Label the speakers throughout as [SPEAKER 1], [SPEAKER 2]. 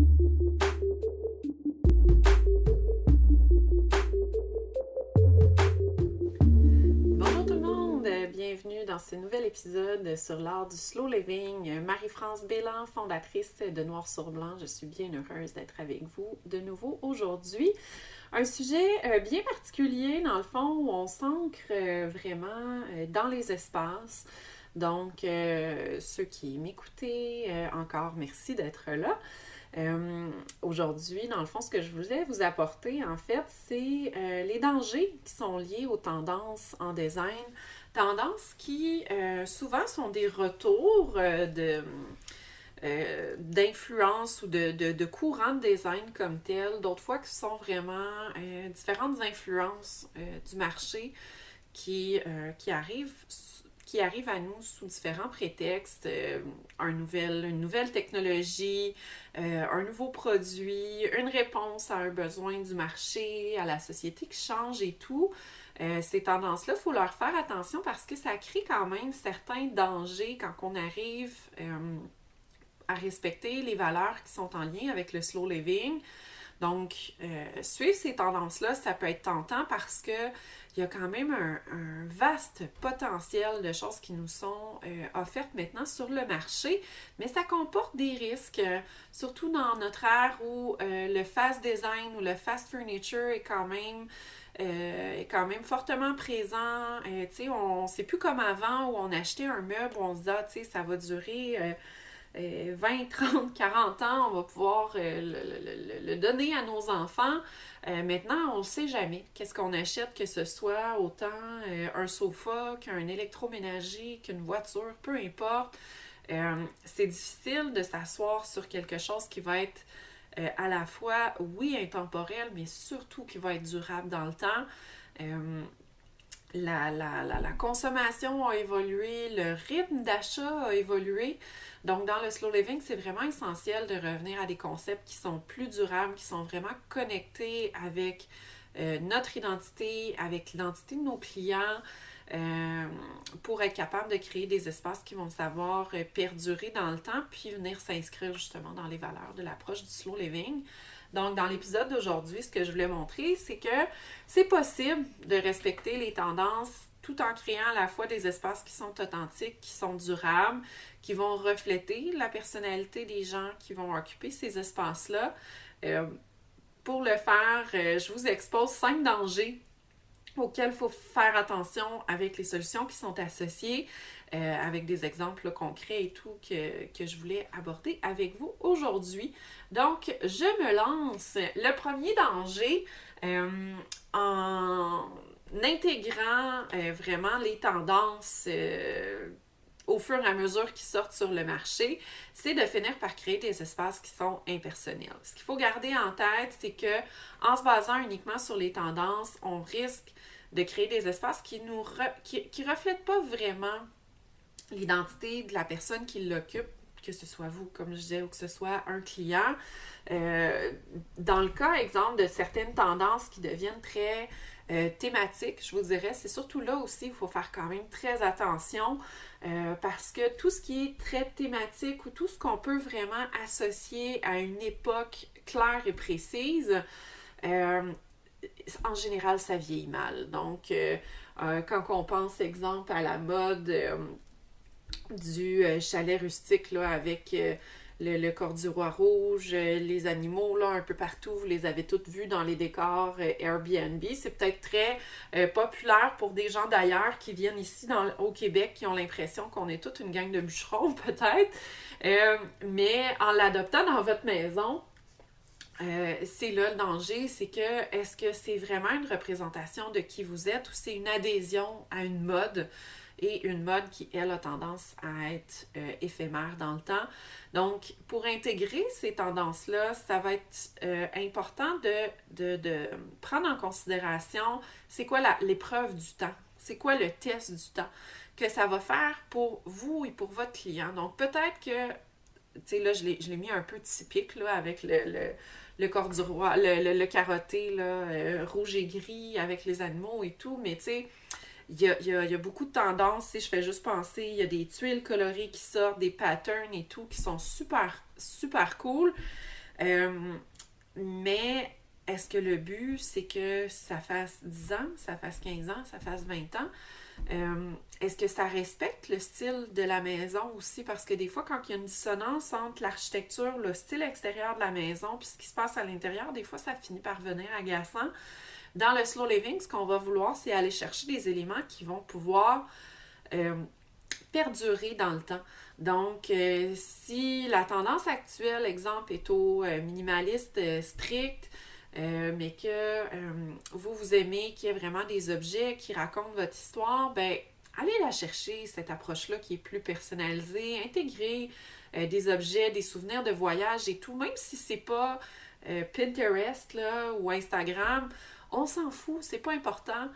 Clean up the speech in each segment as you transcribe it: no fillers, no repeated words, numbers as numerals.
[SPEAKER 1] Bonjour tout le monde, bienvenue dans ce nouvel épisode sur l'art du slow living. Marie-France Bélan, fondatrice de Noir sur Blanc, je suis bien heureuse d'être avec vous de nouveau aujourd'hui. Un sujet bien particulier dans le fond où on s'ancre vraiment dans les espaces. Donc, ceux qui m'écoutez, encore merci d'être là. Aujourd'hui, dans le fond, ce que je voulais vous apporter, en fait, c'est les dangers qui sont liés aux tendances en design. Tendances qui, souvent, sont des retours d'influence ou de courants de design comme tel. D'autres fois, qui sont vraiment différentes influences du marché qui arrivent à nous sous différents prétextes, une nouvelle technologie, un nouveau produit, une réponse à un besoin du marché, à la société qui change et tout. Ces tendances-là, il faut leur faire attention parce que ça crée quand même certains dangers quand on arrive à respecter les valeurs qui sont en lien avec le slow living. Donc, suivre ces tendances-là, ça peut être tentant parce que il y a quand même un vaste potentiel de choses qui nous sont offertes maintenant sur le marché, mais ça comporte des risques, surtout dans notre ère où le fast design ou le fast furniture est quand même fortement présent. C'est plus comme avant où on achetait un meuble où on se dit, ça va durer 20, 30, 40 ans, on va pouvoir le donner à nos enfants. Maintenant, on ne sait jamais qu'est-ce qu'on achète, que ce soit autant un sofa qu'un électroménager, qu'une voiture, peu importe. C'est difficile de s'asseoir sur quelque chose qui va être à la fois, oui, intemporel, mais surtout qui va être durable dans le temps. La consommation a évolué, le rythme d'achat a évolué. Donc, dans le slow living, c'est vraiment essentiel de revenir à des concepts qui sont plus durables, qui sont vraiment connectés avec notre identité, avec l'identité de nos clients, pour être capable de créer des espaces qui vont savoir perdurer dans le temps, puis venir s'inscrire justement dans les valeurs de l'approche du slow living. Donc, dans l'épisode d'aujourd'hui, ce que je voulais montrer, c'est que c'est possible de respecter les tendances tout en créant à la fois des espaces qui sont authentiques, qui sont durables, qui vont refléter la personnalité des gens qui vont occuper ces espaces-là. Pour le faire, je vous expose 5 dangers auxquels il faut faire attention avec les solutions qui sont associées, avec des exemples là, concrets et tout que je voulais aborder avec vous aujourd'hui. Donc, je me lance. Le premier danger, en intégrant vraiment les tendances au fur et à mesure qu'ils sortent sur le marché, c'est de finir par créer des espaces qui sont impersonnels. Ce qu'il faut garder en tête, c'est que en se basant uniquement sur les tendances, on risque de créer des espaces qui reflètent pas vraiment l'identité de la personne qui l'occupe, que ce soit vous, comme je disais, ou que ce soit un client. Dans le cas, exemple, de certaines tendances qui deviennent très thématiques, je vous dirais, c'est surtout là aussi il faut faire quand même très attention parce que tout ce qui est très thématique ou tout ce qu'on peut vraiment associer à une époque claire et précise, en général, ça vieillit mal. Donc, quand on pense, exemple, à la mode du chalet rustique là, avec le corduroy rouge, les animaux là, un peu partout, vous les avez toutes vus dans les décors Airbnb. C'est peut-être très populaire pour des gens d'ailleurs qui viennent ici au Québec, qui ont l'impression qu'on est toute une gang de bûcherons peut-être. Mais en l'adoptant dans votre maison, c'est là le danger, c'est que est-ce que c'est vraiment une représentation de qui vous êtes ou c'est une adhésion à une mode et une mode qui, elle, a tendance à être éphémère dans le temps. Donc, pour intégrer ces tendances-là, ça va être important de prendre en considération c'est quoi l'épreuve du temps, c'est quoi le test du temps que ça va faire pour vous et pour votre client. Donc, peut-être que, tu sais, là, je l'ai mis un peu typique là, avec le corduroy, le carotté là, rouge et gris avec les animaux et tout, mais tu sais, il y a beaucoup de tendances, si je fais juste penser, il y a des tuiles colorées qui sortent, des patterns et tout qui sont super, super cool. Mais est-ce que le but, c'est que ça fasse 10 ans, ça fasse 15 ans, ça fasse 20 ans? Est-ce que ça respecte le style de la maison aussi? Parce que des fois, quand il y a une dissonance entre l'architecture, le style extérieur de la maison, puis ce qui se passe à l'intérieur, des fois, ça finit par venir agaçant. Dans le slow living, ce qu'on va vouloir, c'est aller chercher des éléments qui vont pouvoir perdurer dans le temps. Donc, si la tendance actuelle, exemple, est au minimaliste strict, mais que vous aimez qu'il y ait vraiment des objets qui racontent votre histoire, ben allez la chercher, cette approche-là qui est plus personnalisée, intégrer des objets, des souvenirs de voyage et tout, même si c'est pas Pinterest là, ou Instagram, on s'en fout, c'est pas important.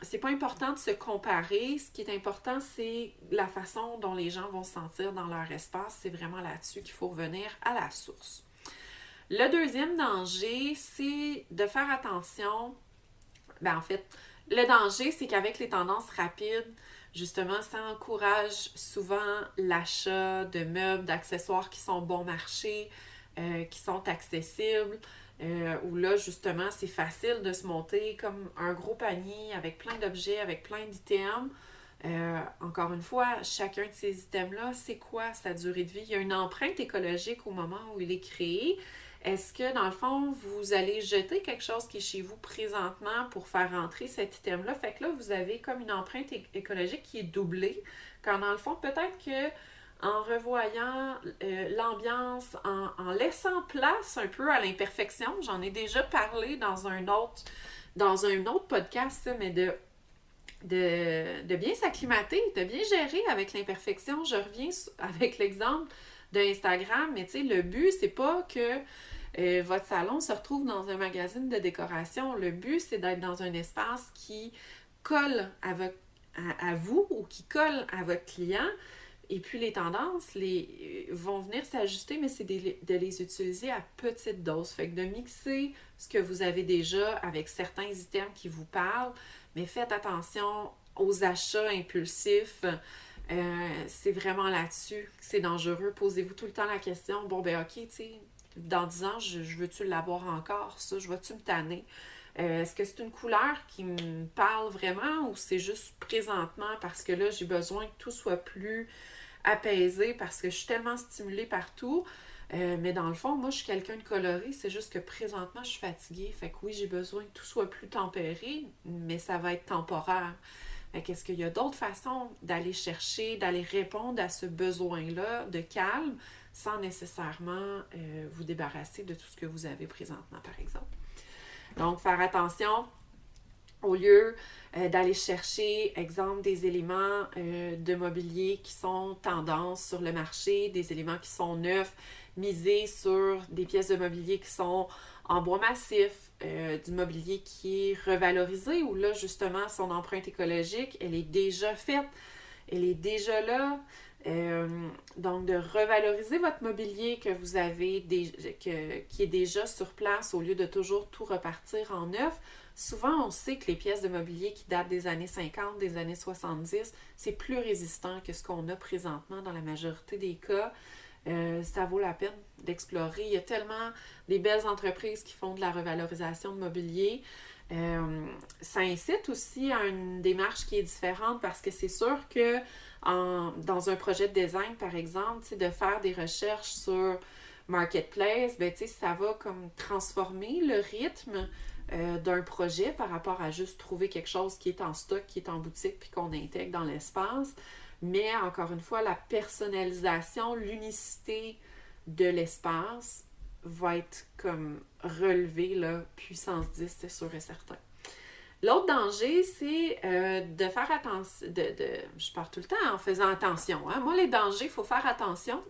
[SPEAKER 1] C'est pas important de se comparer. Ce qui est important, c'est la façon dont les gens vont se sentir dans leur espace. C'est vraiment là-dessus qu'il faut revenir à la source. Le deuxième danger, c'est de faire attention. En fait, le danger, c'est qu'avec les tendances rapides, justement, ça encourage souvent l'achat de meubles, d'accessoires qui sont bon marché, qui sont accessibles, où là, justement, c'est facile de se monter comme un gros panier avec plein d'objets, avec plein d'items. Encore une fois, chacun de ces items-là, c'est quoi sa durée de vie? Il y a une empreinte écologique au moment où il est créé. Est-ce que, dans le fond, vous allez jeter quelque chose qui est chez vous présentement pour faire rentrer cet item-là? Fait que là, vous avez comme une empreinte écologique qui est doublée. Quand, dans le fond, peut-être que en revoyant l'ambiance, en laissant place un peu à l'imperfection, j'en ai déjà parlé dans un autre podcast, mais de bien s'acclimater, de bien gérer avec l'imperfection. Je reviens avec l'exemple d'Instagram, mais tu sais, le but, c'est pas que votre salon se retrouve dans un magazine de décoration. Le but, c'est d'être dans un espace qui colle à vous ou qui colle à votre client. Et puis les tendances vont venir s'ajuster, mais c'est de les utiliser à petite dose. Fait que de mixer ce que vous avez déjà avec certains items qui vous parlent, mais faites attention aux achats impulsifs. C'est vraiment là-dessus que c'est dangereux. Posez-vous tout le temps la question, bon ben ok, tu sais, dans 10 ans, je veux-tu l'avoir encore, ça? Je vais-tu me tanner? Est-ce que c'est une couleur qui me parle vraiment ou c'est juste présentement parce que là, j'ai besoin que tout soit plus apaisé parce que je suis tellement stimulée partout. Mais dans le fond, moi, je suis quelqu'un de coloré. C'est juste que présentement, je suis fatiguée. Fait que oui, j'ai besoin que tout soit plus tempéré, mais ça va être temporaire. Fait qu'est-ce qu'il y a d'autres façons d'aller chercher, d'aller répondre à ce besoin-là de calme sans nécessairement vous débarrasser de tout ce que vous avez présentement, par exemple. Donc, faire attention au lieu d'aller chercher, exemple, des éléments de mobilier qui sont tendance sur le marché, des éléments qui sont neufs, miser sur des pièces de mobilier qui sont en bois massif, du mobilier qui est revalorisé, où là, justement, son empreinte écologique, elle est déjà faite, elle est déjà là. Donc, de revaloriser votre mobilier que vous avez, qui est déjà sur place, au lieu de toujours tout repartir en neuf. Souvent, on sait que les pièces de mobilier qui datent des années 50, des années 70, c'est plus résistant que ce qu'on a présentement dans la majorité des cas. Ça vaut la peine d'explorer. Il y a tellement des belles entreprises qui font de la revalorisation de mobilier. Ça incite aussi à une démarche qui est différente parce que c'est sûr que dans un projet de design, par exemple, de faire des recherches sur Marketplace, ben, ça va comme transformer le rythme d'un projet par rapport à juste trouver quelque chose qui est en stock, qui est en boutique, puis qu'on intègre dans l'espace. Mais encore une fois, la personnalisation, l'unicité de l'espace va être comme relevée, là, puissance 10, c'est sûr et certain. L'autre danger, c'est de faire attention, je parle tout le temps en faisant attention. Hein? Moi, les dangers, il faut faire attention.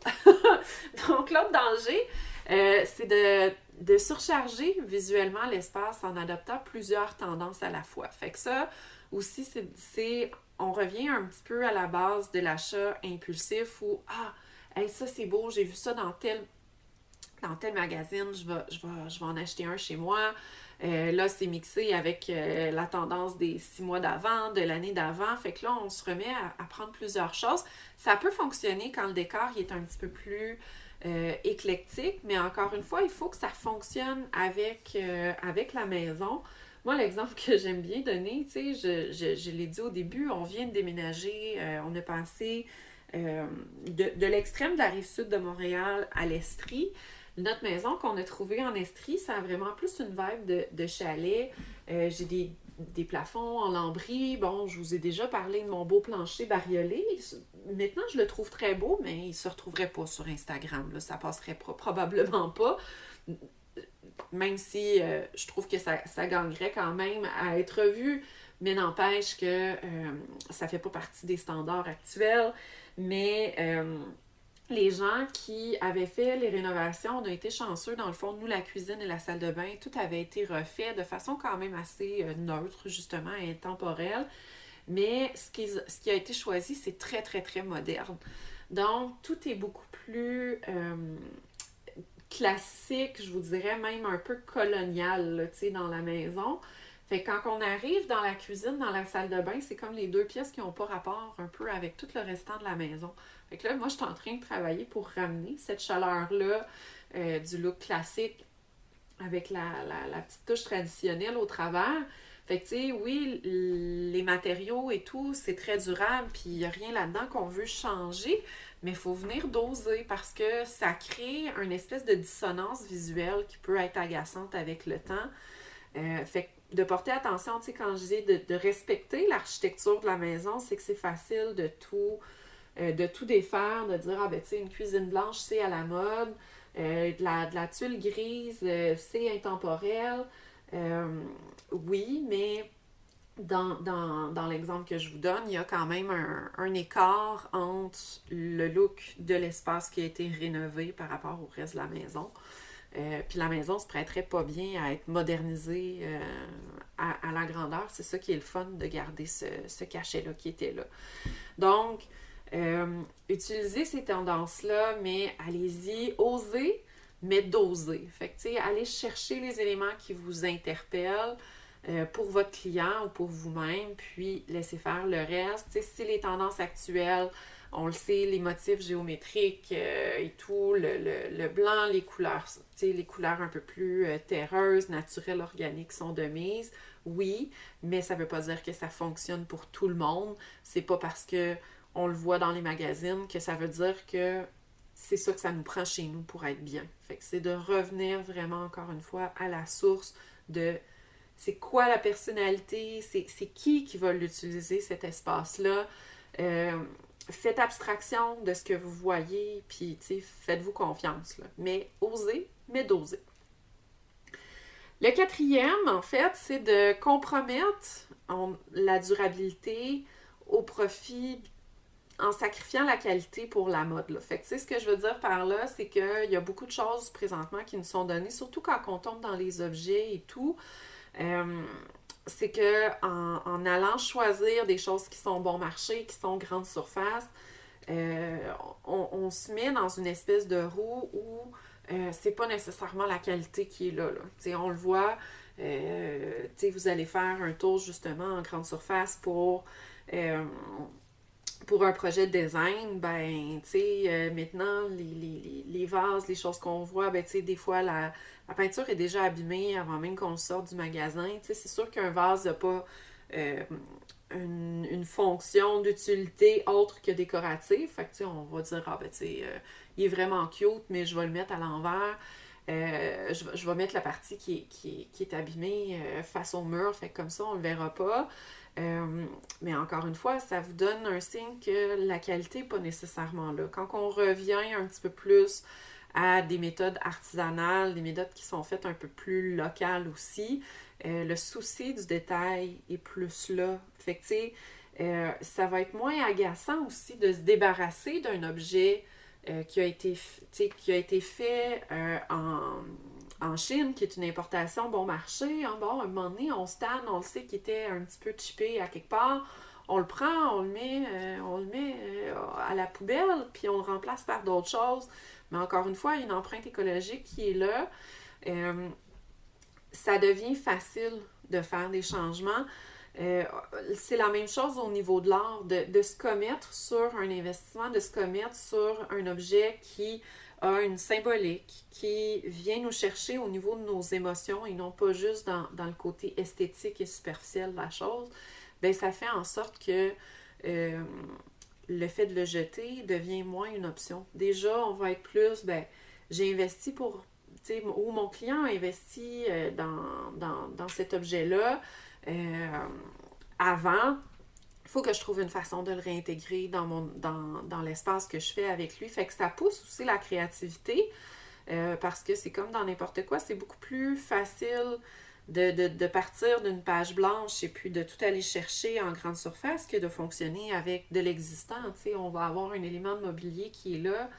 [SPEAKER 1] Donc, l'autre danger, c'est de surcharger visuellement l'espace en adoptant plusieurs tendances à la fois. Fait que ça aussi, on revient un petit peu à la base de l'achat impulsif où hey, ça c'est beau, j'ai vu ça dans tel magazine, je vais en acheter un chez moi. Là, c'est mixé avec la tendance des 6 mois d'avant, de l'année d'avant. Fait que là, on se remet à prendre plusieurs choses. Ça peut fonctionner quand le décor il est un petit peu plus éclectique, mais encore une fois, il faut que ça fonctionne avec la maison. Moi, l'exemple que j'aime bien donner, tu sais, je l'ai dit au début, on vient de déménager, on a passé de l'extrême de la rive sud de Montréal à l'Estrie. Notre maison qu'on a trouvée en Estrie, ça a vraiment plus une vibe de chalet. J'ai des plafonds en lambris. Bon, je vous ai déjà parlé de mon beau plancher bariolé. Maintenant, je le trouve très beau, mais il ne se retrouverait pas sur Instagram. Là. Ça passerait probablement pas. Même si je trouve que ça gagnerait quand même à être vu. Mais n'empêche que ça ne fait pas partie des standards actuels. Mais les gens qui avaient fait les rénovations, on a été chanceux. Dans le fond, nous, la cuisine et la salle de bain, tout avait été refait de façon quand même assez neutre, justement, et intemporelle. Mais ce qui a été choisi, c'est très, très, très moderne. Donc, tout est beaucoup plus classique, je vous dirais même un peu colonial, là, tu sais, dans la maison. Fait que quand on arrive dans la cuisine, dans la salle de bain, c'est comme les deux pièces qui n'ont pas rapport un peu avec tout le restant de la maison. Fait que là, moi, je suis en train de travailler pour ramener cette chaleur-là du look classique avec la petite touche traditionnelle au travers. Fait que, tu sais, oui, les matériaux et tout, c'est très durable, puis il n'y a rien là-dedans qu'on veut changer, mais il faut venir doser parce que ça crée une espèce de dissonance visuelle qui peut être agaçante avec le temps. Fait que de porter attention, tu sais, quand je dis de respecter l'architecture de la maison, c'est que c'est facile de tout défaire, de dire, ah ben, tu sais, une cuisine blanche, c'est à la mode, de la tuile grise, c'est intemporel. Oui, mais dans l'exemple que je vous donne, il y a quand même un écart entre le look de l'espace qui a été rénové par rapport au reste de la maison. Puis la maison se prêterait pas bien à être modernisée à la grandeur. C'est ça qui est le fun de garder ce cachet-là qui était là. Donc, utilisez ces tendances-là, mais allez-y, osez, mais dosez. Fait que, tu sais, allez chercher les éléments qui vous interpellent pour votre client ou pour vous-même, puis laissez faire le reste. Tu sais, si les tendances actuelles, on le sait, les motifs géométriques et tout, le blanc, les couleurs, tu sais, les couleurs un peu plus terreuses, naturelles, organiques sont de mise, oui, mais ça ne veut pas dire que ça fonctionne pour tout le monde. C'est pas parce que on le voit dans les magazines que ça veut dire que c'est ça que ça nous prend chez nous pour être bien. Fait que c'est de revenir vraiment, encore une fois, à la source de c'est quoi la personnalité, c'est qui va l'utiliser, cet espace-là. Faites abstraction de ce que vous voyez, puis faites-vous confiance. Là. Mais osez, mais dosez. Le quatrième, en fait, c'est de compromettre la durabilité au profit en sacrifiant la qualité pour la mode. Là. Fait que, tu sais, ce que je veux dire par là, c'est qu'il y a beaucoup de choses présentement qui nous sont données, surtout quand on tombe dans les objets et tout. C'est que en allant choisir des choses qui sont bon marché, qui sont grande surface, on se met dans une espèce de roue où c'est pas nécessairement la qualité qui est là. On le voit, vous allez faire un tour justement en grande surface pour un projet de design, ben, tu sais, maintenant, les vases, les choses qu'on voit, ben, tu sais, des fois, la peinture est déjà abîmée avant même qu'on le sorte du magasin. Tu sais, c'est sûr qu'un vase n'a pas une fonction d'utilité autre que décorative. Fait que, tu sais, on va dire, ah, ben, tu sais, il est vraiment cute, mais je vais le mettre à l'envers. Je vais mettre la partie qui est abîmée face au mur, fait que comme ça, on le verra pas. Mais encore une fois, ça vous donne un signe que la qualité n'est pas nécessairement là. Quand on revient un petit peu plus à des méthodes artisanales, des méthodes qui sont faites un peu plus locales aussi, le souci du détail est plus là. Fait que, tu sais, ça va être moins agaçant aussi de se débarrasser d'un objet qui a été fait en Chine, qui est une importation bon marché. Hein, bon, à un moment donné, on se tanne, on le sait qu'il était un petit peu chippé à quelque part. On le prend, on le met à la poubelle, puis on le remplace par d'autres choses. Mais encore une fois, il y a une empreinte écologique qui est là. Ça devient facile de faire des changements. C'est la même chose au niveau de l'art, de se commettre sur un investissement, de se commettre sur un objet qui a une symbolique, qui vient nous chercher au niveau de nos émotions et non pas juste dans le côté esthétique et superficiel de la chose, ben ça fait en sorte que le fait de le jeter devient moins une option. Déjà, on va être plus, ben, j'ai investi pour, tu sais, ou mon client a investi dans cet objet-là avant. Il faut que je trouve une façon de le réintégrer dans l'espace que je fais avec lui. Fait que ça pousse aussi la créativité parce que c'est comme dans n'importe quoi, c'est beaucoup plus facile de partir d'une page blanche et puis de tout aller chercher en grande surface que de fonctionner avec de l'existant. Tu sais, on va avoir un élément de mobilier qui est là,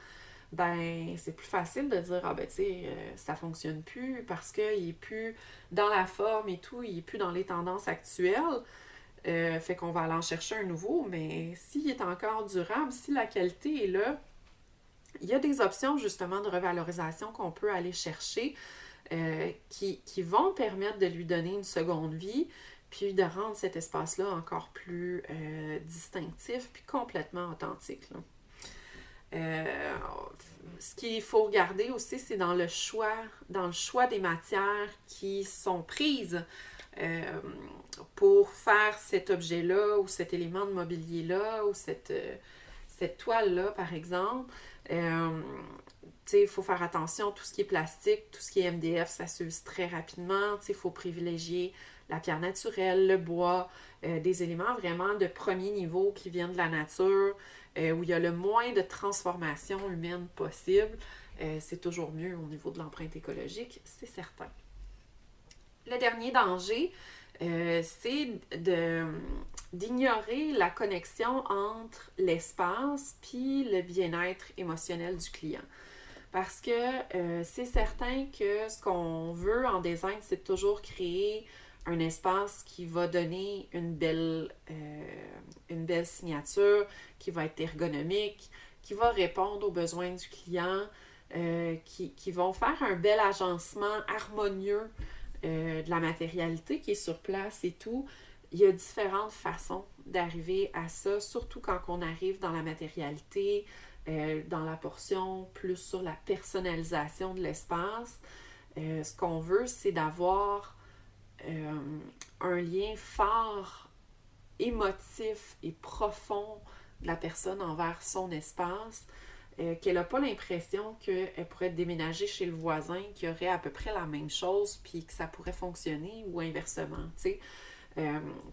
[SPEAKER 1] ben c'est plus facile de dire, ah ben tu sais, ça fonctionne plus parce qu'il est plus dans la forme et tout, il est plus dans les tendances actuelles. Fait qu'on va aller en chercher un nouveau, mais s'il est encore durable, si la qualité est là, il y a des options justement de revalorisation qu'on peut aller chercher qui vont permettre de lui donner une seconde vie, puis de rendre cet espace-là encore plus distinctif, puis complètement authentique. Là. Ce qu'il faut regarder aussi, c'est dans le choix des matières qui sont prises pour faire cet objet-là ou cet élément de mobilier-là ou cette toile-là, par exemple. Il faut faire attention, tout ce qui est plastique, tout ce qui est MDF, ça s'use très rapidement. Il faut privilégier la pierre naturelle, le bois, des éléments vraiment de premier niveau qui viennent de la nature, où il y a le moins de transformation humaine possible. C'est toujours mieux au niveau de l'empreinte écologique, c'est certain. Le dernier danger, c'est d'ignorer la connexion entre l'espace puis le bien-être émotionnel du client. Parce que c'est certain que ce qu'on veut en design, c'est toujours créer un espace qui va donner une belle signature, qui va être ergonomique, qui va répondre aux besoins du client, qui vont faire un bel agencement harmonieux de la matérialité qui est sur place et tout. Il y a différentes façons d'arriver à ça, surtout quand on arrive dans la matérialité, dans la portion plus sur la personnalisation de l'espace. Ce qu'on veut, c'est d'avoir un lien fort, émotif et profond de la personne envers son espace, qu'elle n'a pas l'impression qu'elle pourrait déménager chez le voisin, qui aurait à peu près la même chose, puis que ça pourrait fonctionner, ou inversement, tu sais.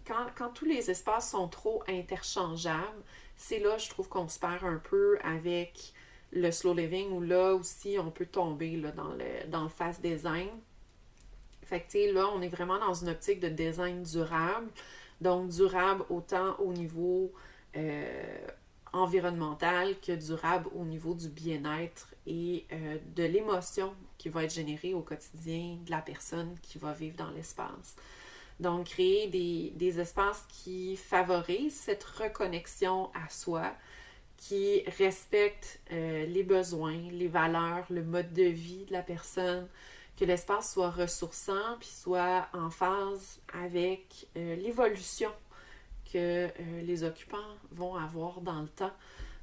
[SPEAKER 1] Quand tous les espaces sont trop interchangeables, c'est là, je trouve, qu'on se perd un peu avec le slow living, où là aussi, on peut tomber là, dans le fast design. Fait que, tu sais, là, on est vraiment dans une optique de design durable. Donc, durable autant au niveau environnemental que durable au niveau du bien-être et de l'émotion qui va être générée au quotidien de la personne qui va vivre dans l'espace. Donc, créer des espaces qui favorisent cette reconnexion à soi, qui respectent les besoins, les valeurs, le mode de vie de la personne, que l'espace soit ressourçant puis soit en phase avec l'évolution que les occupants vont avoir dans le temps.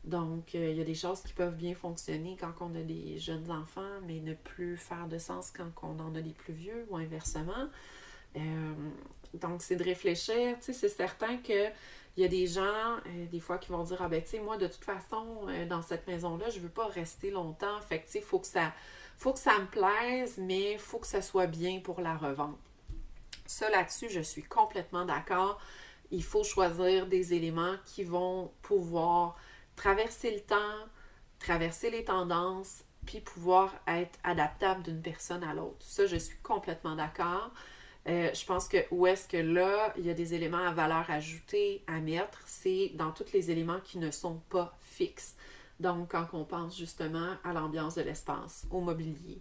[SPEAKER 1] Donc, il y a des choses qui peuvent bien fonctionner quand on a des jeunes enfants, mais ne plus faire de sens quand on en a des plus vieux ou inversement. Donc, c'est de réfléchir. Tu sais, c'est certain qu'il y a des gens, des fois, qui vont dire, ah ben, tu sais, moi, de toute façon, dans cette maison-là, je veux pas rester longtemps. Fait que, tu sais, faut que ça me plaise, mais il faut que ça soit bien pour la revente. Ça, là-dessus, je suis complètement d'accord. Il faut choisir des éléments qui vont pouvoir traverser le temps, traverser les tendances, puis pouvoir être adaptable d'une personne à l'autre. Ça, je suis complètement d'accord. Je pense que où est-ce que là, il y a des éléments à valeur ajoutée à mettre, c'est dans tous les éléments qui ne sont pas fixes. Donc, quand on pense justement à l'ambiance de l'espace, au mobilier,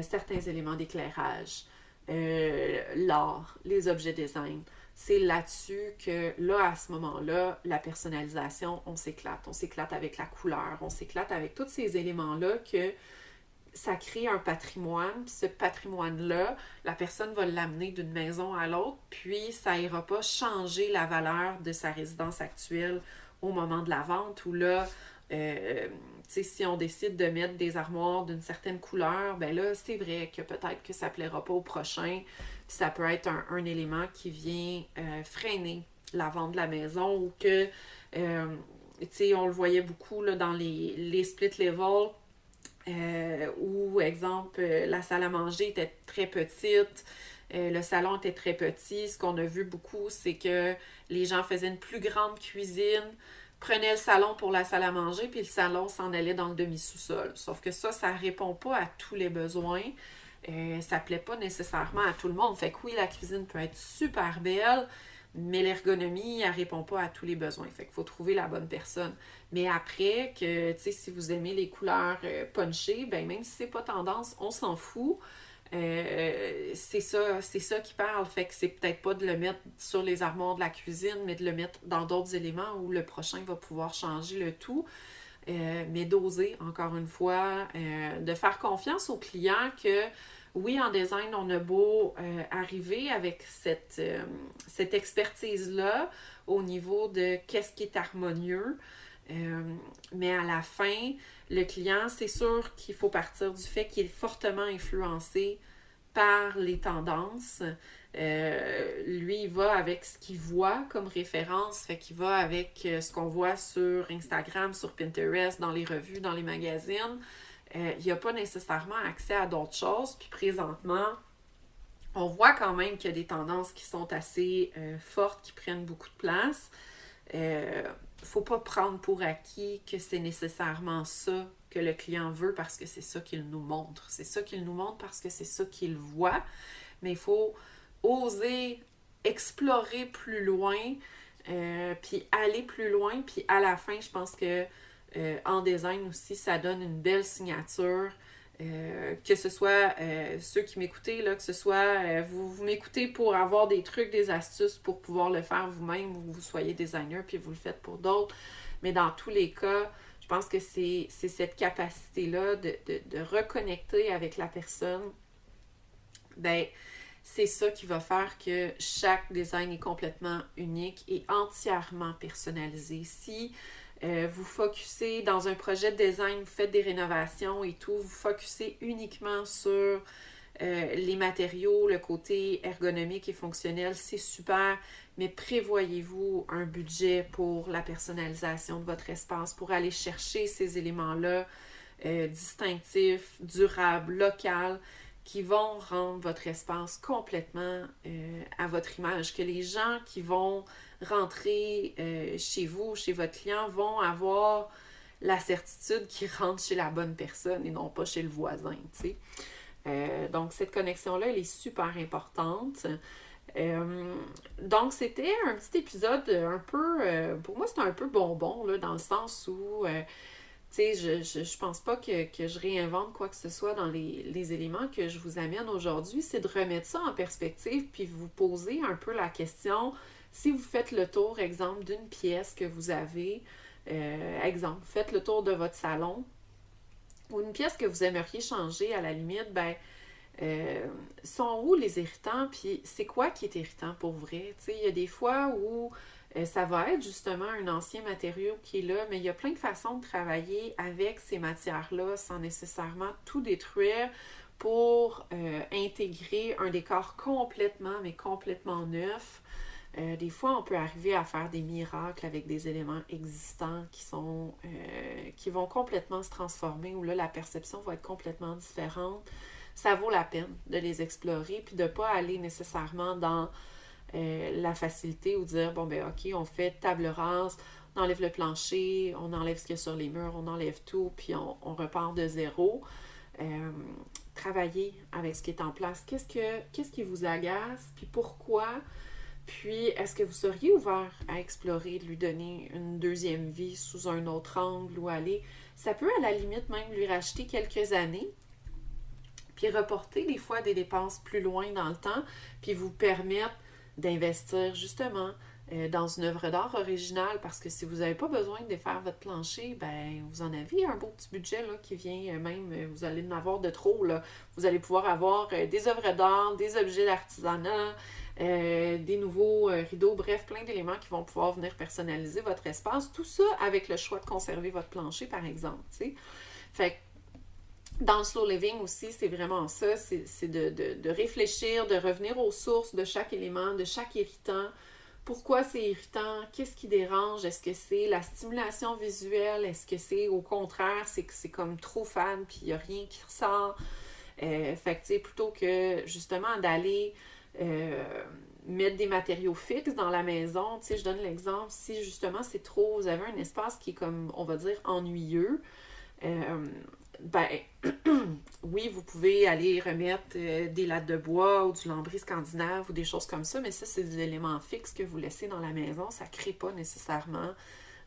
[SPEAKER 1] certains éléments d'éclairage, l'art, les objets design, c'est là-dessus que, là, à ce moment-là, la personnalisation, on s'éclate. On s'éclate avec la couleur, on s'éclate avec tous ces éléments-là que ça crée un patrimoine, puis ce patrimoine-là, la personne va l'amener d'une maison à l'autre, puis ça ira pas changer la valeur de sa résidence actuelle au moment de la vente, où là, sais, si on décide de mettre des armoires d'une certaine couleur, ben là, c'est vrai que peut-être que ça plaira pas au prochain. Puis ça peut être un élément qui vient freiner la vente de la maison ou que, tu sais, on le voyait beaucoup là, dans les split level où, exemple, la salle à manger était très petite, le salon était très petit. Ce qu'on a vu beaucoup, c'est que les gens faisaient une plus grande cuisine, prenaient le salon pour la salle à manger, puis le salon s'en allait dans le demi-sous-sol. Sauf que ça répond pas à tous les besoins. Ça plaît pas nécessairement à tout le monde. Fait que oui, la cuisine peut être super belle, mais l'ergonomie, elle répond pas à tous les besoins. Fait qu'il faut trouver la bonne personne. Mais après, que, tu sais, si vous aimez les couleurs punchées, ben même si c'est pas tendance, on s'en fout. C'est ça qui parle. Fait que c'est peut-être pas de le mettre sur les armoires de la cuisine, mais de le mettre dans d'autres éléments où le prochain va pouvoir changer le tout. Mais d'oser, encore une fois, de faire confiance aux clients que oui, en design, on a beau arriver avec cette expertise-là au niveau de qu'est-ce qui est harmonieux, mais à la fin, le client, c'est sûr qu'il faut partir du fait qu'il est fortement influencé par les tendances. Lui, il va avec ce qu'il voit comme référence, fait qu'il va avec ce qu'on voit sur Instagram, sur Pinterest, dans les revues, dans les magazines. Il n'a pas nécessairement accès à d'autres choses. Puis présentement, on voit quand même qu'il y a des tendances qui sont assez fortes, qui prennent beaucoup de place. Faut pas prendre pour acquis que c'est nécessairement ça que le client veut parce que c'est ça qu'il nous montre. C'est ça qu'il nous montre parce que c'est ça qu'il voit. Mais il faut oser explorer plus loin, puis aller plus loin. Puis à la fin, je pense que en design aussi, ça donne une belle signature. Que ce soit ceux qui m'écoutez, là, que ce soit vous m'écoutez pour avoir des trucs, des astuces pour pouvoir le faire vous-même ou vous soyez designer puis vous le faites pour d'autres. Mais dans tous les cas, je pense que c'est cette capacité-là de reconnecter avec la personne. Ben, c'est ça qui va faire que chaque design est complètement unique et entièrement personnalisé. Si vous focussez dans un projet de design, vous faites des rénovations et tout, vous focussez uniquement sur les matériaux, le côté ergonomique et fonctionnel, c'est super, mais prévoyez-vous un budget pour la personnalisation de votre espace, pour aller chercher ces éléments-là distinctifs, durables, locaux, qui vont rendre votre espace complètement à votre image, que les gens qui vont rentrer chez vous, chez votre client, vont avoir la certitude qu'ils rentrent chez la bonne personne et non pas chez le voisin, tu sais. Donc, cette connexion-là, elle est super importante. Donc, c'était un petit épisode un peu, pour moi, c'était un peu bonbon, là, dans le sens où tu sais, je pense pas que je réinvente quoi que ce soit dans les éléments que je vous amène aujourd'hui. C'est de remettre ça en perspective puis vous poser un peu la question, si vous faites le tour, exemple, d'une pièce que vous avez, exemple, faites le tour de votre salon ou une pièce que vous aimeriez changer à la limite, ben, sont où les irritants, puis c'est quoi qui est irritant pour vrai? Tu sais, il y a des fois où ça va être justement un ancien matériau qui est là, mais il y a plein de façons de travailler avec ces matières-là sans nécessairement tout détruire pour intégrer un décor complètement, mais complètement neuf. Des fois, on peut arriver à faire des miracles avec des éléments existants qui vont complètement se transformer, où là, la perception va être complètement différente. Ça vaut la peine de les explorer, puis de ne pas aller nécessairement dans la facilité ou dire, bon, ben ok, on fait table rase, on enlève le plancher, on enlève ce qu'il y a sur les murs, on enlève tout, puis on repart de zéro. Travailler avec ce qui est en place. Qu'est-ce qui vous agace, puis pourquoi? Puis, est-ce que vous seriez ouvert à explorer, de lui donner une deuxième vie sous un autre angle ou aller... Ça peut, à la limite, même lui racheter quelques années, puis reporter des fois des dépenses plus loin dans le temps, puis vous permettre d'investir justement dans une œuvre d'art originale, parce que si vous n'avez pas besoin de défaire votre plancher, ben vous en avez un beau petit budget là, qui vient même, vous allez en avoir de trop. Là. Vous allez pouvoir avoir des œuvres d'art, des objets d'artisanat, des nouveaux rideaux, bref, plein d'éléments qui vont pouvoir venir personnaliser votre espace. Tout ça avec le choix de conserver votre plancher, par exemple, tu sais. Fait que dans le slow living aussi, c'est vraiment ça, c'est de réfléchir, de revenir aux sources de chaque élément, de chaque irritant. Pourquoi c'est irritant? Qu'est-ce qui dérange? Est-ce que c'est la stimulation visuelle? Est-ce que c'est au contraire, c'est que c'est comme trop fan puis il n'y a rien qui ressort? Fait que tu sais, plutôt que justement d'aller mettre des matériaux fixes dans la maison, tu sais, je donne l'exemple, si justement c'est trop, vous avez un espace qui est comme, on va dire, ennuyeux, euh, ben, oui, vous pouvez aller remettre des lattes de bois ou du lambris scandinave ou des choses comme ça, mais ça, c'est des éléments fixes que vous laissez dans la maison. Ça ne crée pas nécessairement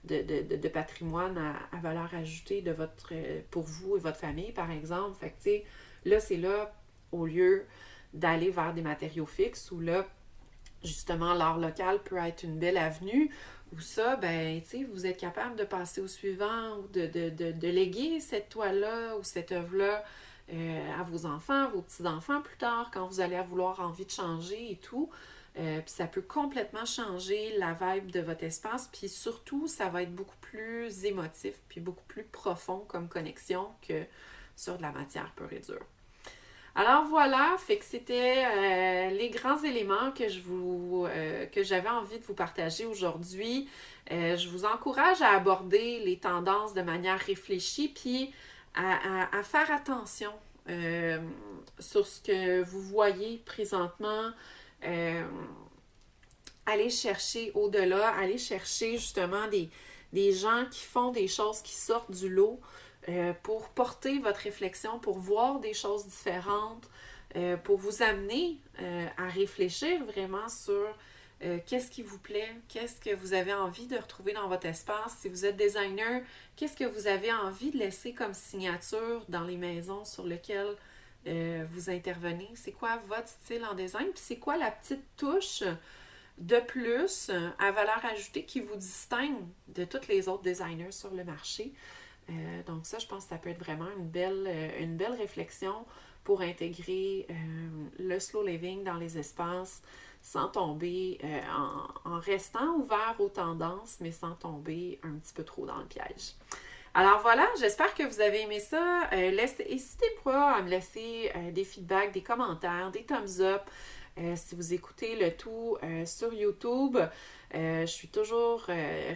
[SPEAKER 1] de patrimoine à valeur ajoutée de votre, pour vous et votre famille, par exemple. Fait que, tu sais, là, c'est là, au lieu d'aller vers des matériaux fixes, où là, justement, l'art local peut être une belle avenue, où ça, ben, tu sais, vous êtes capable de passer au suivant ou de léguer cette toile-là ou cette œuvre-là à vos enfants, vos petits-enfants plus tard, quand vous allez vouloir envie de changer et tout. Puis ça peut complètement changer la vibe de votre espace, puis surtout, ça va être beaucoup plus émotif, puis beaucoup plus profond comme connexion que sur de la matière pure et dure. Alors voilà, fait que c'était les grands éléments que j'avais envie de vous partager aujourd'hui. Je vous encourage à aborder les tendances de manière réfléchie, puis à faire attention sur ce que vous voyez présentement. Euh, Aller chercher au-delà, aller chercher justement des gens qui font des choses qui sortent du lot pour porter votre réflexion, pour voir des choses différentes, pour vous amener à réfléchir vraiment sur qu'est-ce qui vous plaît, qu'est-ce que vous avez envie de retrouver dans votre espace. Si vous êtes designer, qu'est-ce que vous avez envie de laisser comme signature dans les maisons sur lesquelles vous intervenez. C'est quoi votre style en design, puis c'est quoi la petite touche de plus à valeur ajoutée qui vous distingue de tous les autres designers sur le marché. Donc ça, je pense que ça peut être vraiment une belle réflexion pour intégrer le slow living dans les espaces sans tomber, en restant ouvert aux tendances, mais sans tomber un petit peu trop dans le piège. Alors voilà, j'espère que vous avez aimé ça. N'hésitez pas à me laisser des feedbacks, des commentaires, des thumbs up. Si vous écoutez le tout sur YouTube, je suis toujours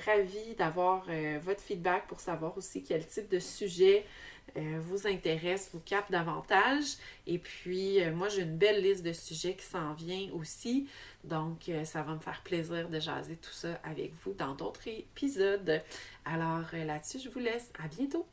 [SPEAKER 1] ravie d'avoir votre feedback pour savoir aussi quel type de sujet vous intéresse, vous capte davantage. Et puis, moi, j'ai une belle liste de sujets qui s'en vient aussi. Donc, ça va me faire plaisir de jaser tout ça avec vous dans d'autres épisodes. Alors, là-dessus, je vous laisse. À bientôt!